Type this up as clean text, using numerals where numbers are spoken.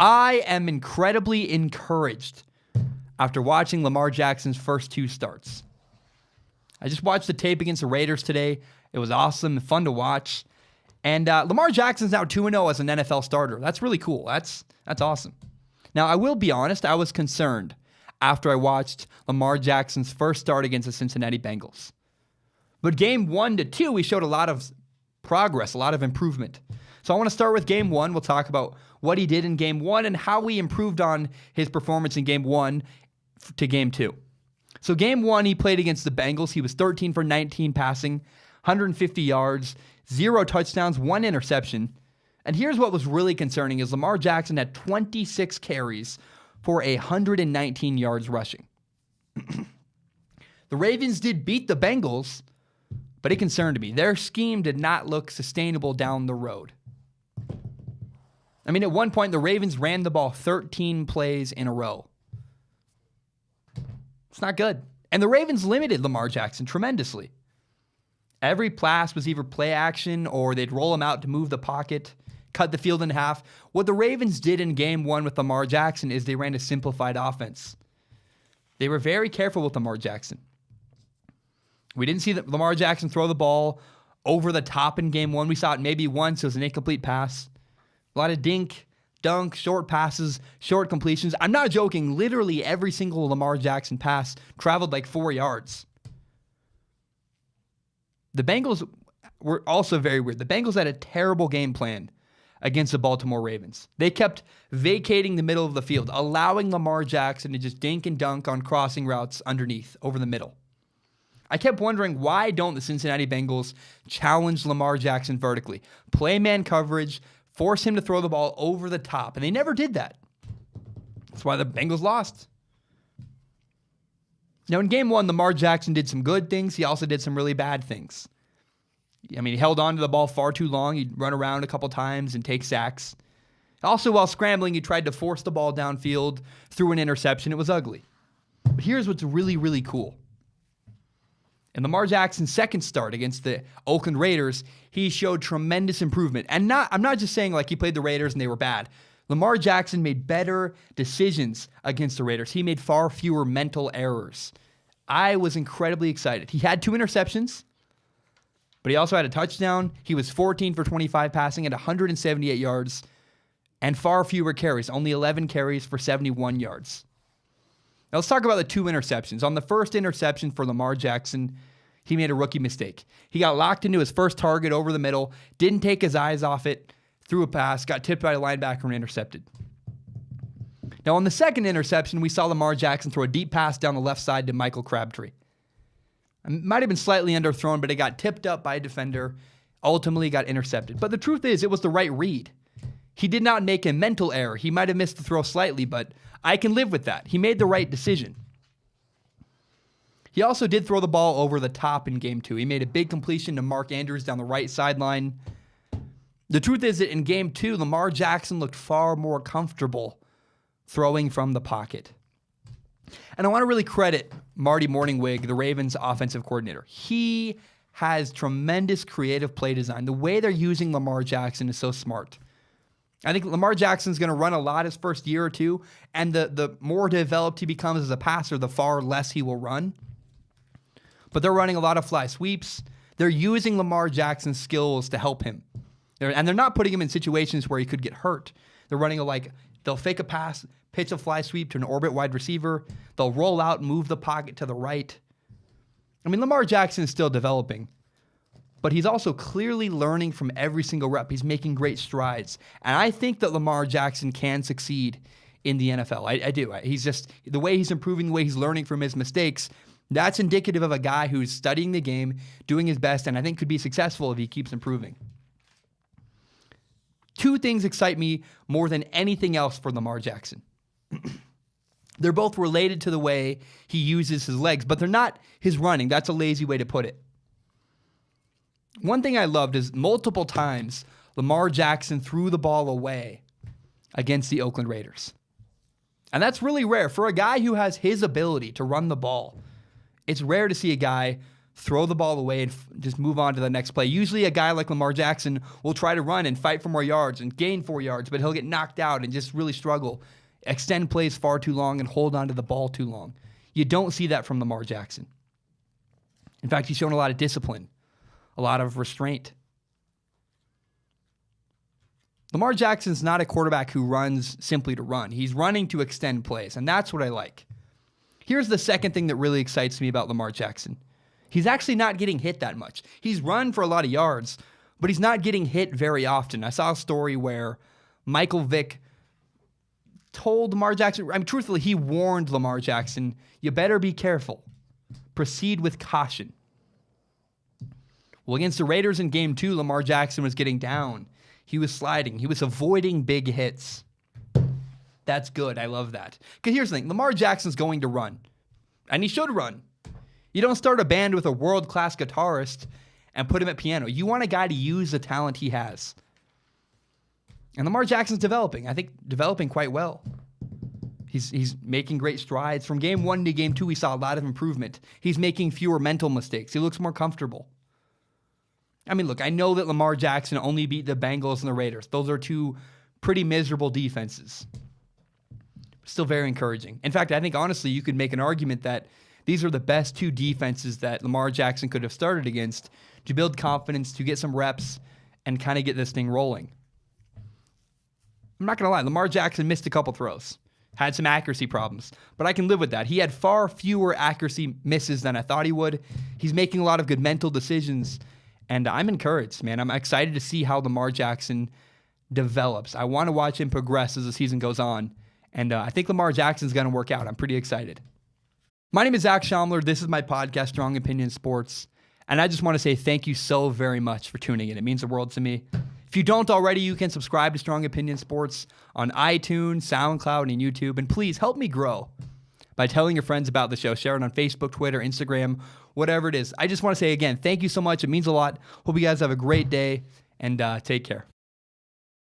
I am incredibly encouraged after watching Lamar Jackson's first 2 starts. I just watched the tape against the Raiders today. It was awesome and fun to watch. And Lamar Jackson's now 2-0 as an NFL starter. That's really cool. That's awesome. Now, I will be honest, I was concerned after I watched Lamar Jackson's first start against the Cincinnati Bengals. But game 1 to 2, we showed a lot of progress, a lot of improvement. So I want to start with game 1. We'll talk about what he did in game 1 and how he improved on his performance in game 1 to game 2. So game 1, he played against the Bengals. He was 13 for 19 passing, 150 yards, 0 touchdowns, 1 interception. And here's what was really concerning is Lamar Jackson had 26 carries for 119 yards rushing. The Ravens did beat the Bengals, but it concerned me. Their scheme did not look sustainable down the road. I mean, at one point, the Ravens ran the ball 13 plays in a row. It's not good. And the Ravens limited Lamar Jackson tremendously. Every pass was either play action or they'd roll him out to move the pocket, cut the field in half. What the Ravens did in game 1 with Lamar Jackson is they ran a simplified offense. They were very careful with Lamar Jackson. We didn't see Lamar Jackson throw the ball over the top in game 1. We saw it maybe once. It was an incomplete pass. A lot of dink, dunk, short passes, short completions. I'm not joking. Literally every single Lamar Jackson pass traveled like 4 yards. The Bengals were also very weird. The Bengals had a terrible game plan against the Baltimore Ravens. They kept vacating the middle of the field, allowing Lamar Jackson to just dink and dunk on crossing routes underneath, over the middle. I kept wondering, why don't the Cincinnati Bengals challenge Lamar Jackson vertically? Play man coverage, force him to throw the ball over the top. And they never did that. That's why the Bengals lost. Now, in game 1, Lamar Jackson did some good things. He also did some really bad things. I mean, he held on to the ball far too long. He'd run around a couple times and take sacks. Also, while scrambling, he tried to force the ball downfield through an interception. It was ugly. But here's what's really, really cool. In Lamar Jackson's second start against the Oakland Raiders, he showed tremendous improvement. And I'm not just saying like he played the Raiders and they were bad. Lamar Jackson made better decisions against the Raiders. He made far fewer mental errors. I was incredibly excited. He had 2 interceptions, but he also had a touchdown. He was 14 for 25 passing at 178 yards and far fewer carries, only 11 carries for 71 yards. Now let's talk about the 2 interceptions. On the first interception for Lamar Jackson, he made a rookie mistake. He got locked into his first target over the middle, didn't take his eyes off it, threw a pass, got tipped by a linebacker and intercepted. Now on the second interception, we saw Lamar Jackson throw a deep pass down the left side to Michael Crabtree. It might have been slightly underthrown, but it got tipped up by a defender, ultimately got intercepted. But the truth is, it was the right read. He did not make a mental error. He might have missed the throw slightly, but I can live with that. He made the right decision. He also did throw the ball over the top in game 2. He made a big completion to Mark Andrews down the right sideline. The truth is that in game 2, Lamar Jackson looked far more comfortable throwing from the pocket. And I want to really credit Marty Morningwig, the Ravens offensive coordinator. He has tremendous creative play design. The way they're using Lamar Jackson is so smart. I think Lamar Jackson's going to run a lot his first year or two, and the more developed he becomes as a passer, the far less he will run. But they're running a lot of fly sweeps. They're using Lamar Jackson's skills to help him. And they're not putting him in situations where he could get hurt. They're running they'll fake a pass, pitch a fly sweep to an orbit wide receiver. They'll roll out and move the pocket to the right. I mean, Lamar Jackson is still developing, but he's also clearly learning from every single rep. He's making great strides. And I think that Lamar Jackson can succeed in the NFL. I do. He's just, the way he's improving, the way he's learning from his mistakes, that's indicative of a guy who's studying the game, doing his best, and I think could be successful if he keeps improving. 2 things excite me more than anything else for Lamar Jackson. They're both related to the way he uses his legs, but they're not his running. That's a lazy way to put it. One thing I loved is multiple times Lamar Jackson threw the ball away against the Oakland Raiders. And that's really rare. For a guy who has his ability to run the ball, it's rare to see a guy throw the ball away, and just move on to the next play. Usually a guy like Lamar Jackson will try to run and fight for more yards and gain 4 yards, but he'll get knocked out and just really struggle, extend plays far too long, and hold on to the ball too long. You don't see that from Lamar Jackson. In fact, he's shown a lot of discipline, a lot of restraint. Lamar Jackson's not a quarterback who runs simply to run. He's running to extend plays, and that's what I like. Here's the second thing that really excites me about Lamar Jackson. He's actually not getting hit that much. He's run for a lot of yards, but he's not getting hit very often. I saw a story where Michael Vick told Lamar Jackson, truthfully, he warned Lamar Jackson, you better be careful. Proceed with caution. Well, against the Raiders in game 2, Lamar Jackson was getting down. He was sliding. He was avoiding big hits. That's good. I love that. Because here's the thing. Lamar Jackson's going to run. And he should run. You don't start a band with a world-class guitarist and put him at piano. You want a guy to use the talent he has. And Lamar Jackson's developing. I think developing quite well. He's making great strides. From game 1 to game 2, we saw a lot of improvement. He's making fewer mental mistakes. He looks more comfortable. Look, I know that Lamar Jackson only beat the Bengals and the Raiders. Those are two pretty miserable defenses. Still very encouraging. In fact, I think, honestly, you could make an argument that these are the best 2 defenses that Lamar Jackson could have started against to build confidence, to get some reps, and kind of get this thing rolling. I'm not going to lie. Lamar Jackson missed a couple throws. Had some accuracy problems, but I can live with that. He had far fewer accuracy misses than I thought he would. He's making a lot of good mental decisions, and I'm encouraged, man. I'm excited to see how Lamar Jackson develops. I want to watch him progress as the season goes on, and I think Lamar Jackson's going to work out. I'm pretty excited. My name is Zach Schaumler. This is my podcast, Strong Opinion Sports, and I just want to say thank you so very much for tuning in. It means the world to me. If you don't already, you can subscribe to Strong Opinion Sports on iTunes, SoundCloud, and YouTube. And please help me grow by telling your friends about the show. Share it on Facebook, Twitter, Instagram, whatever it is. I just want to say again, thank you so much. It means a lot. Hope you guys have a great day, and take care.